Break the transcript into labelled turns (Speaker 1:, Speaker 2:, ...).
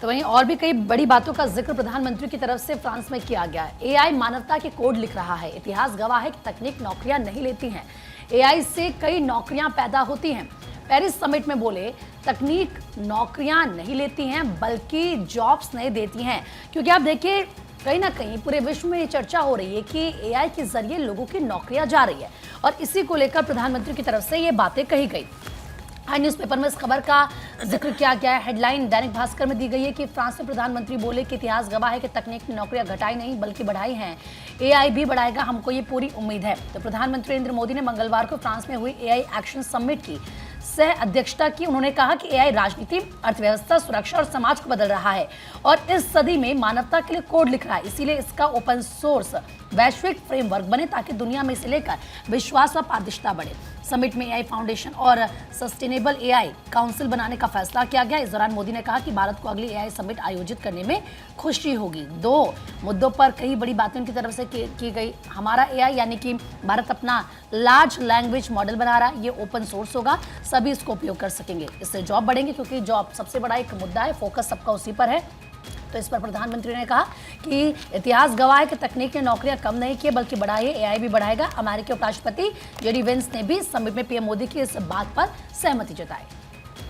Speaker 1: तो वहीं और भी कई बड़ी बातों का जिक्र प्रधानमंत्री की तरफ से फ्रांस में किया गया है। एआई मानवता के कोड लिख रहा है। इतिहास गवाह है कि तकनीक नौकरियां नहीं लेती है, एआई से कई नौकरियां पैदा होती हैं। पेरिस समिट में बोले, तकनीक नौकरियां नहीं लेती हैं बल्कि जॉब्स नहीं देती हैं। क्योंकि आप देखिए, कहीं ना कहीं पूरे विश्व में ये चर्चा हो रही है कि एआई के जरिए लोगों की नौकरियां जा रही है और इसी को लेकर प्रधानमंत्री की तरफ से ये बातें कही गई। हर न्यूज़पेपर में इस खबर का जिक्र किया गया है। हेडलाइन दैनिक भास्कर में दी गई है कि फ्रांस में प्रधानमंत्री बोले कि इतिहास गवाह है कि तकनीक ने नौकरियां घटाई नहीं बल्कि बढ़ाई हैं। एआई भी बढ़ाएगा, हमको ये पूरी उम्मीद है। तो प्रधानमंत्री नरेंद्र मोदी ने मंगलवार को फ्रांस में हुई एआई एक्शन समिट की सह अध्यक्षता की। उन्होंने कहा कि एआई राजनीति, अर्थव्यवस्था, सुरक्षा और समाज को बदल रहा है और इस सदी में मानवता के लिए कोड लिख रहा है। इसीलिए इसका ओपन सोर्स वैश्विक फ्रेमवर्क बने ताकि दुनिया में इसे लेकर विश्वास व पारदर्शिता बढ़े। समिट में एआई फाउंडेशन और सस्टेनेबल एआई काउंसिल बनाने का फैसला किया गया। इस दौरान मोदी ने कहा कि भारत को अगली एआई समिट आयोजित करने में खुशी होगी। 2 मुद्दों पर कई बड़ी बातें उनकी तरफ से की गई। हमारा एआई यानी कि भारत अपना लार्ज लैंग्वेज मॉडल बना रहा है, ये ओपन सोर्स होगा, सभी इसको उपयोग कर सकेंगे। इससे जॉब बढ़ेंगे क्योंकि जॉब सबसे बड़ा एक मुद्दा है, फोकस सबका उसी पर है। तो इस पर प्रधानमंत्री ने कहा कि इतिहास गवाह है कि तकनीक ने नौकरियां कम नहीं की बल्कि बढ़ाई है, एआई भी बढ़ाएगा। अमेरिकी उपराष्ट्रपति जेडी वेंस ने भी समिट में पीएम मोदी की इस बात पर सहमति जताई।